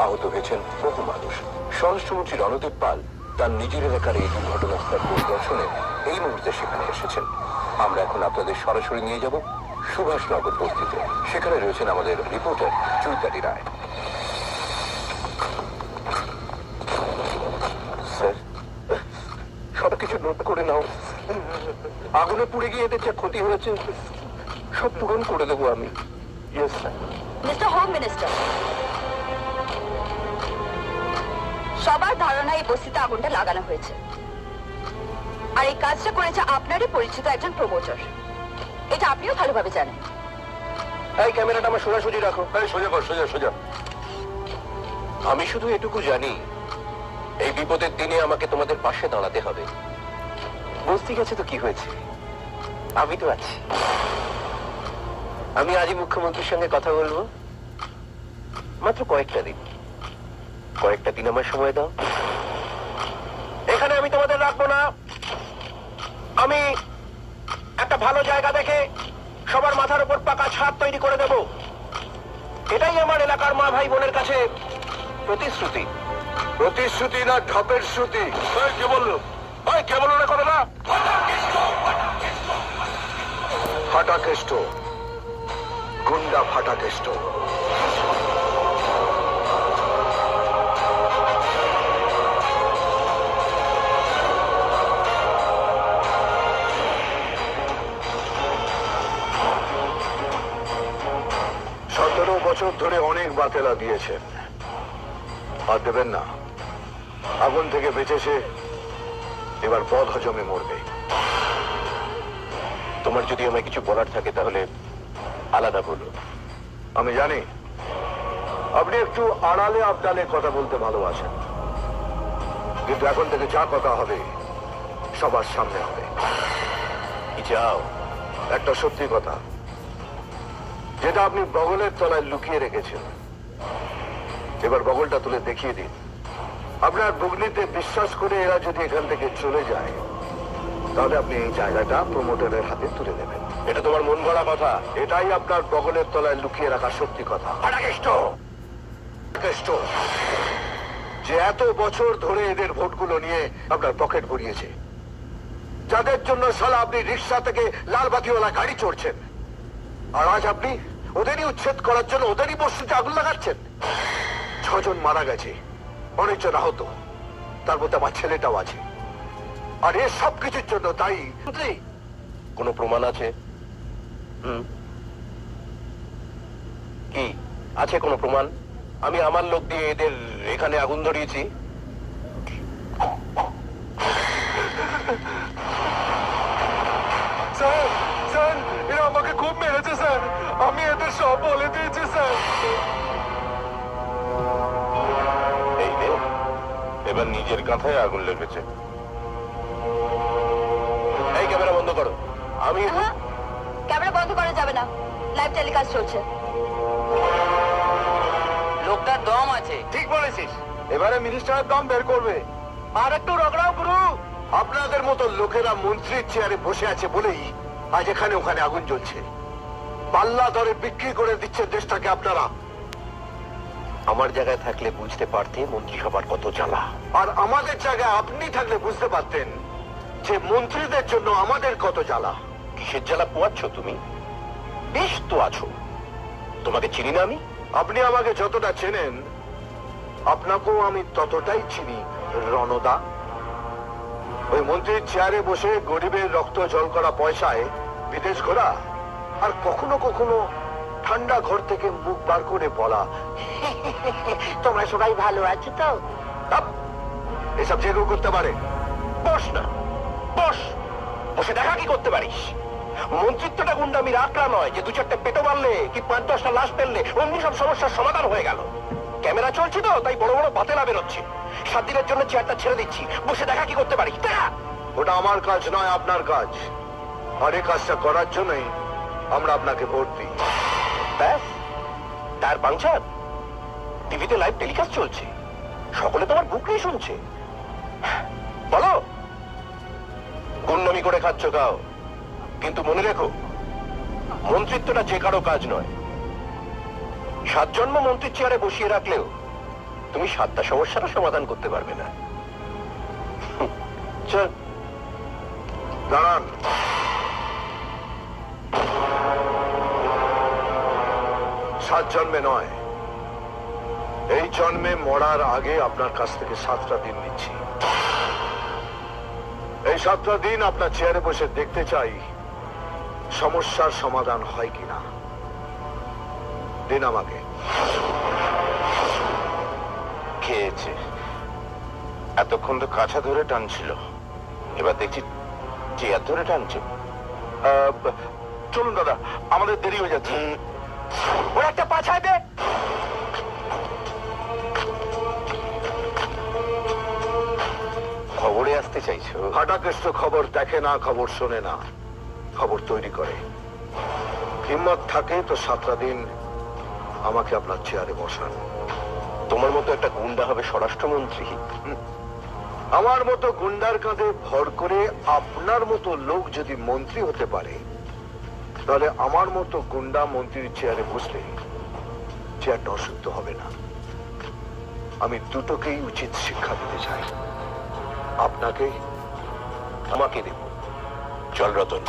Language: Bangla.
আহত হয়েছেন বহু মানুষ। স্বরাষ্ট্রমন্ত্রী রণদীপ পাল তার নিজের এলাকার এই দুর্ঘটনাস্থল পরিদর্শনে এই মুহূর্তে সেখানে এসেছেন। আমরা এখন আপনাদের সরাসরি নিয়ে যাব সুভাষনগর বস্তিতে। সেখানে রয়েছেন আমাদের রিপোর্টার চৈতালি রায়। স্যার, সবকিছু নোট করে নাও। আগুনে পুড়ে গিয়ে এদের যা ক্ষতি হয়েছে সব পূরণ করে দেবো আমি। Yes sir. Mister home minister, সবার ধারণা এই বস্তিতে আগুনটা লাগানো হয়েছে, আর এই কাজটা করেছে আপনারই পরিচিত একজন প্রমোটার। এটা আপনিও ভালোভাবে জানেন। এই ক্যামেরাটা আমার সোজাসুজি রাখো। সোজা কর, সোজা সোজা। আমি শুধু এটুকু জানি, এই বিপদের দিনে আমাকে তোমাদের পাশে দাঁড়াতে হবে। বস্তি গেছে তো কি হয়েছে, আমি তো আছি। আমি আজই মুখ্যমন্ত্রীর সঙ্গে কথা বলবো। মাত্র কয়েকটা দিন আমার সময় দাও। এখানে আমি তোমাদের রাখবো না। আমি একটা ভালো জায়গা দেখে সবার মাথার উপর পাকা ছাদ তৈরি করে দেব। এটাই আমার এলাকার মা ভাই বোনের কাছে প্রতিশ্রুতি। প্রতিশ্রুতি না ঢপের শ্রুতি। কে বললো? কে বললো না কথাটা? ফাটাকেষ্ট, গুন্ডা ফাটাকেষ্ট। বছর ধরে অনেক বাতেলা দিয়েছেন, আর দেবেন না। আগুন থেকে বেঁচেছে, এবার বদ হজমে মরবে। তোমার যদি আমায় কিছু বলার থাকে তাহলে আলাদা বলো। আমি জানি আপনি একটু আড়ালে আবডালে কথা বলতে ভালোবাসেন, কিন্তু এখন থেকে যা কথা হবে সবার সামনে হবে। যাও, একটা সত্যি কথা, যেটা আপনি বগলের তলায় লুকিয়ে রেখেছেন, এবার বগলটা তুলে দেখিয়ে দিন। আপনার বুগনিতে বিশ্বাস করে এরা যদি এখান থেকে চলে যায়, তাহলে আপনি এই জায়গাটা প্রমোটারের হাতে তুলে দেবেন। এটা তোমার মন গড়া কথা। এটাই আপনার বগলের তলায় লুকিয়ে রাখা সত্যি কথা। যে এত বছর ধরে এদের ভোটগুলো নিয়ে আপনার পকেট ভরিয়েছে, যাদের জন্য সালা আপনি রিক্সা থেকে লাল বাতিওয়ালা গাড়ি চড়ছেন, আর আজ আপনি ওদেরই উচ্ছেদ করার জন্য ওদেরই বস্তুতে আগুন লাগাচ্ছেন। 6 জন মারা গেছে, অনেকজন আহত, তার মধ্যে আমার ছেলেটাও আছে। আর এর সব কিছুর জন্য দায়ী কোনো প্রমাণ আছে? কি আছে কোনো প্রমাণ? আমি আমার লোক দিয়ে এদের এখানে আগুন ধরিয়েছি। স্যার, স্যার, এরা আমাকে খুব মেরেছে স্যার। আমি এদের সব বলে দিয়েছি স্যার। এই রে, এবার নিজের কাঁথায় আগুন লেগেছে। এই ক্যামেরা বন্ধ করো। আমি ক্যামেরা বন্ধ করা যাবে না, লাইভ টেলিকাস্ট চলছে। লোকটার দম আছে। ঠিক বলেছিস, এবারে মিনিস্টারের দম বের করবে। আর একটু রগড়াও গুরু। আপনাদের মতো লোকেরা মন্ত্রীর চেয়ারে বসে আছে বলেই আজ এখানে ওখানে আগুন জ্বলছে। পাল্লা দরে বিক্রি করে দিচ্ছেন দেশটাকে আপনারা। আমার জায়গায় থাকলে বুঝতে পারতে মন্ত্রিসভার কত জ্বালা, আর আমাদের জায়গায় আপনি থাকলে বুঝতে পারতেন যে মন্ত্রীদের জন্য আমাদের কত জ্বালা। কিসের জ্বালা পোয়াচ্ছ তুমি? বেশ তো আছো, তোমাকে চিনি না আমি? আপনি আমাকে যতটা চেনেন, আপনাকেও আমি ততটাই চিনি রণদা। ওই মন্ত্রীর চেয়ারে বসে গরিবের রক্ত জল করা পয়সায় বিদেশ ঘোরা, আর কখনো কখনো ঠান্ডা ঘর থেকে মুখ বার করে বলা, তোমরা সবাই ভালো আছো তো? এসব যে কেউ করতে পারে। বস না, বস, বসে দেখা কি করতে পারিস। মন্ত্রিত্বটা গুন্ডামি রাখলা নয় যে 2-4টে পেটো মারলে কি 5-10টা লাশ ফেললে অমনি সব সমস্যার সমাধান হয়ে গেল। ক্যামেরা চলছে তো, তাই বড় বড় বাতেলা বেরোচ্ছে। 7 দিনের জন্য চেয়ারটা ছেড়ে দিচ্ছি, বসে দেখা কি করতে পারিস। ওটা আমার কাজ নয়, আপনার কাজ। আর এই কাজটা করার জন্যই আমরা আপনাকে ভোট দিই। ব্যাস, তার পাংচার। টিভিতে লাইভ টেলিকাস্ট চলছে, সকলে তোমার বুক নিয়ে শুনছে। বলো, গুন্ডামি করে খাচ্ছ খাও, কিন্তু মনে রেখো, মন্ত্রিত্বটা যে কারো কাজ নয়। 7 জন্ম মন্ত্রীর চেয়ারে বসিয়ে রাখলেও তুমি 7টা সমস্যারও সমাধান করতে পারবে না। চল দাঁড়ান। সাত জন্মে নয়, এই জন্মে মরার আগে আপনার কাছ থেকে 7টা দিন নিচ্ছি। এই 7টা দিন আপনার চেয়ারে বসে দেখতে চাই সমস্যার সমাধান হয় কিনা। দিন আমাকে। খেয়েছে, এতক্ষণ তো কাছা ধরে টানছিল, এবার দেখছি চেয়ার ধরে টানছে। চলুন দাদা, আমাদের দেরি হয়ে যাচ্ছে। ওর একটা পাছায় দে। খবরে আসতে চাইছো? ফাটাকেষ্ট খবর দেখে না, খবর শোনে না, খবর তৈরি করে। হিম্মত থাকে তো 7টা দিন আমাকে আপনার চেয়ারে বসান। তোমার মতো একটা গুন্ডা হবে স্বরাষ্ট্রমন্ত্রী? আমার মতো গুন্ডার কাঁধে ভর করে আপনার মতো লোক যদি মন্ত্রী হতে পারে, তাহলে আমার মতো গুন্ডা মন্ত্রীর চেয়ারে বসলে চেয়ারটা অশুদ্ধ হবে না। আমি দুটোকেই উচিত শিক্ষা দিতে চাই, আপনাকে আমাকে দেব। চল রতন।